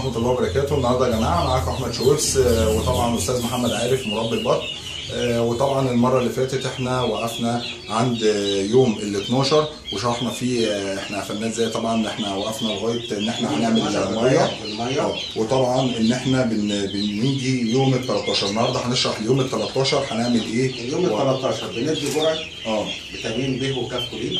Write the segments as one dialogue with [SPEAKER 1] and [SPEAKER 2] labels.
[SPEAKER 1] ورحمه الله وبركاته. النهارده يا جماعه معاكم احمد شويبس وطبعا الاستاذ محمد عارف مربي البط. وطبعا المره اللي فاتت احنا وقفنا عند يوم ال 12 وشرحنا فيه احنا قفلناه ازاي. طبعا احنا وقفنا لغايه ان احنا هنعمل ميه، وطبعا ان احنا بنيجي يوم ال 13. النهارده هنشرح يوم ال 13 هنعمل ايه.
[SPEAKER 2] اليوم ال 13 بندي جرعه فيتامين ب وكافكولين.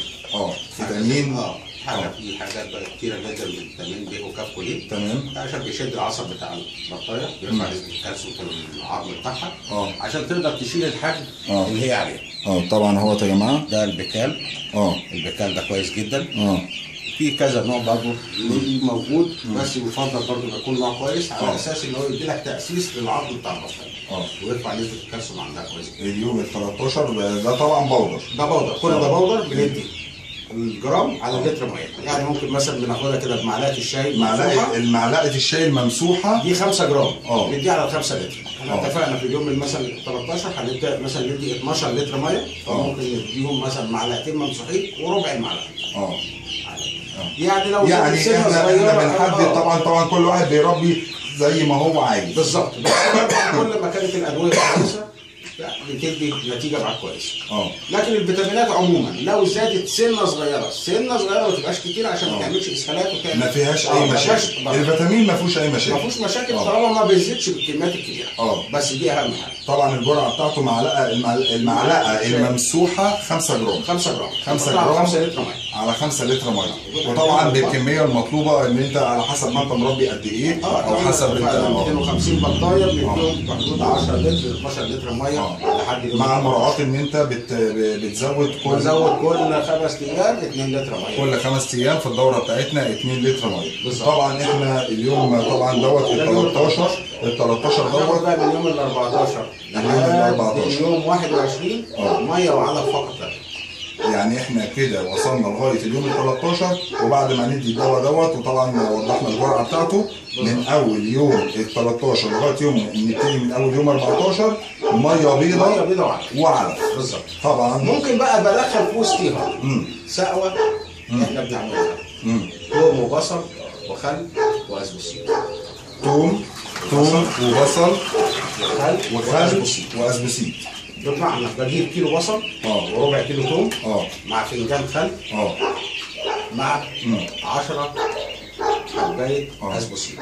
[SPEAKER 1] فيتامين
[SPEAKER 2] حاجه في حاجات بقى كتيره جدا من فيتامين ب وكافكولين.
[SPEAKER 1] تمام.
[SPEAKER 2] عشان بيشد العصب بتاع البطايه، بيرفع نسبه الكالسيوم في العظم بتاعها عشان تقدر تشيل الحجم اللي هي عليه.
[SPEAKER 1] طبعا هو يا جماعه
[SPEAKER 2] ده البكال. البكال ده كويس جدا. في كذا نوع برضه موجود، بس يفضل برضه يكون نوع كويس على اساس ان هو يدي لك تاسيس للعظم بتاع البطايه ويرفع نسبه الكالسيوم عندها كويس جدا.
[SPEAKER 1] اليوم ال 13 ده طبعا بودر.
[SPEAKER 2] ده بودر، كل ده بودر. بندي الجرام على لتر ميه، يعني ممكن مثلا بناخدها كده بمعلقه الشاي.
[SPEAKER 1] المعلقه الشاي الممسوحه
[SPEAKER 2] دي 5 جرام نديها على 5 لتر. احنا اتفقنا في اليوم مثلا 13 هنبدا مثلا ندي 12 لتر ميه، فممكن نديهم مثلا معلقتين ممسوحين وربع المعلقه. يعني لو
[SPEAKER 1] احنا بنحدد طبعا كل واحد بيربي زي ما هو عايز
[SPEAKER 2] بالظبط. بس كل ما كانت الادويه كويسه بتدي نتيجه معاك كويسه. لكن الفيتامينات عموما لو زادت سنه صغيره ما تبقاش كتير عشان ما تعملش اسهالات وتعمل
[SPEAKER 1] ما فيهاش اي مشاكل. الفيتامين ما فيهوش اي مشاكل.
[SPEAKER 2] ما فيهوش مشاكل طالما ما بيزيدش بالكميات الكبيره. بس دي اهم حاجه.
[SPEAKER 1] طبعا الجرعه بتاعته المعلقه الممسوحه 5 جرام.
[SPEAKER 2] 5 جرام
[SPEAKER 1] 5 جرام
[SPEAKER 2] على 5 لتر ميه.
[SPEAKER 1] على 5 لتر ميه. وطبعا بالكميه المطلوبه ان انت على حسب ما انت مربي قد ايه او حسب انت
[SPEAKER 2] 250 بطايه بنديهم في حدود 10 لتر 12 لتر ميه
[SPEAKER 1] مع مراعاه ان انت بتزود كل
[SPEAKER 2] 5 ايام 2 لتر ميه.
[SPEAKER 1] كل 5 ايام في الدوره بتاعتنا 2 لتر ميه. طبعا احنا اليوم طبعا دوت ال 13 دوت
[SPEAKER 2] بقى من يوم ال 14 لحد يوم 21 ميه وعلف فقط لا.
[SPEAKER 1] يعني احنا كده وصلنا لغايه اليوم ال 13 وبعد ما ندي الدواء دوت وطبعا وضحنا الجرعه بتاعته من اول يوم ال 13 لغايه يوم نبتدي من اول يوم 14 ميه بيضاء وعلف.
[SPEAKER 2] بالظبط.
[SPEAKER 1] طبعا
[SPEAKER 2] ممكن بقى بدخل في وسطيها سقوه احنا بنعملها توم وبصل وخل واسبوسين.
[SPEAKER 1] توم وبصل
[SPEAKER 2] وخل
[SPEAKER 1] واسبوسيت.
[SPEAKER 2] بمعنى بجيب كيلو بصل وربع كيلو توم مع فنجان خل مع 10 حبايه اسبوسيت.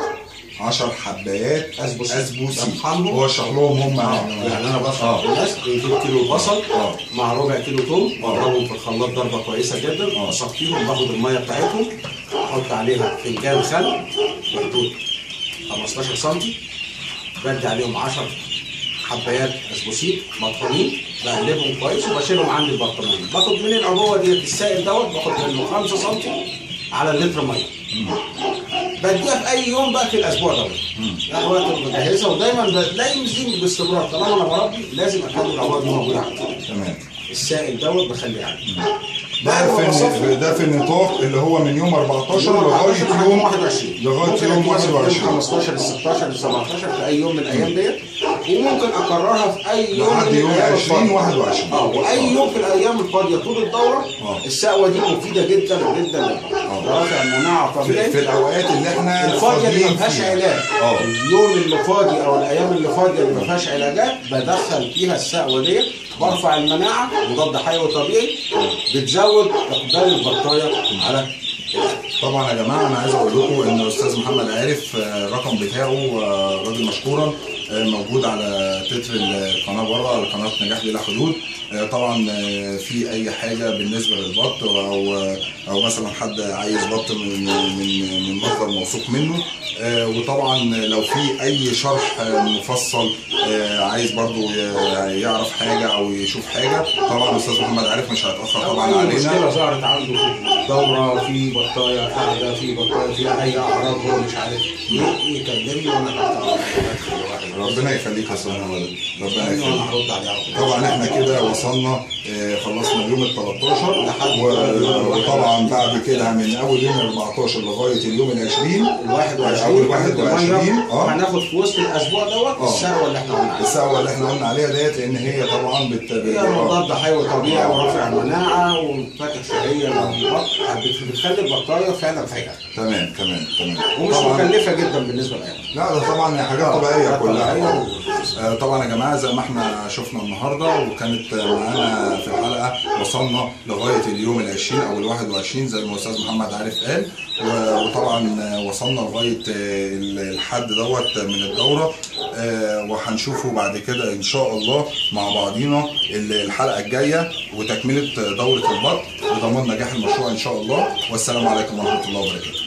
[SPEAKER 1] 10 حبايات اسبوسيت.
[SPEAKER 2] هو
[SPEAKER 1] اشرح لهم هم
[SPEAKER 2] يعني انا بشرح الناس بنجيب كيلو بصل مع ربع كيلو توم واضربهم في الخلاط ضربه كويسه جدا، اصفيهم باخد الميه بتاعتهم احط عليها فنجان خل بحدود 15 سم، بدي عليهم 10 حبايات اسبوسيت مطحونين، بقلبهم كويس وبشيلهم عند البرطمان. باخد من العبوه دي السائل دوت باخد منه 5 سم على اللتر ميه. بديها في اي يوم بقى في الاسبوع دوت. يعني وقت بجهزها ودايما لازم باستمرار طالما انا بربي لازم اخلي العبوه دي موجوده عندي.
[SPEAKER 1] تمام.
[SPEAKER 2] السائل دوت بخليه عندي.
[SPEAKER 1] ده في النطاق اللي هو من يوم 14 لغايه يوم
[SPEAKER 2] 21
[SPEAKER 1] لغايه يوم 21
[SPEAKER 2] 15 ل 16 ل 17 في اي يوم من الايام ديت، وممكن اكررها في اي يوم
[SPEAKER 1] لحد يوم 20 21
[SPEAKER 2] واي يوم في الايام الفاضيه طول الدوره. السقوه دي مفيده جدا جدا لرفع المناعه طبيعي
[SPEAKER 1] في الاوقات اللي احنا
[SPEAKER 2] الفاضيه اللي ما فيهاش علاج. اليوم اللي فاضي او الايام اللي فاضيه اللي ما فيهاش علاجات بدخل فيها السقوه ديت، برفع المناعه مضاد حيوي طبيعي، بتزود اقبال البطايه على.
[SPEAKER 1] طبعا يا جماعه انا عايز اقول لكم ان الاستاذ محمد عارف الرقم بتاعه راجل مشكورا موجود على تتر القناه بره على قناه نجاح بلا حدود. طبعا في اي حاجه بالنسبه للبط او مثلا حد عايز بط من مصدر موثوق منه، وطبعا لو في اي شرح مفصل عايز برضو يعرف حاجه او يشوف حاجه، طبعا الاستاذ محمد عارف مش هيتاخر طبعا علينا.
[SPEAKER 2] مشكله ظهرت عنده في الدوره، في بطايه قاعده، في بطايه فيها اي اعراض هو مش عارف يكلمني وانا تحت امرك.
[SPEAKER 1] ربنا يخليك يا استاذ محمد، ربنا
[SPEAKER 2] انا
[SPEAKER 1] يخليك.
[SPEAKER 2] هرد عليها.
[SPEAKER 1] طبعا احنا كده وصلنا خلصنا اليوم ال 13 وطبعا بعد كده من اول يوم 14 لغايه اليوم ال 20
[SPEAKER 2] اول
[SPEAKER 1] 21
[SPEAKER 2] هناخد في وسط الاسبوع دوت السقوه اللي احنا قلنا عليها.
[SPEAKER 1] السقوه اللي احنا قلنا عليها ديت، لان هي طبعا
[SPEAKER 2] هي مضاد حيوي طبيعي ورافع المناعه وفاكهه شهيه بتخلي البطايه فعلا فايقه.
[SPEAKER 1] تمام
[SPEAKER 2] ومش مكلفه جدا بالنسبه للاهل.
[SPEAKER 1] لا ده طبعا حاجات طبيعيه كلها. طبعا يا جماعه زي ما احنا شفنا النهارده وكانت معانا في الحلقه، وصلنا لغايه اليوم ال 20 او ال 21 زي ما الاستاذ محمد عارف قال، وطبعا وصلنا لغايه الحد دوت من الدوره، وهنشوفه بعد كده ان شاء الله مع بعضينا الحلقه الجايه وتكمله دوره البط وضمان نجاح المشروع ان شاء الله. والسلام عليكم ورحمه الله وبركاته.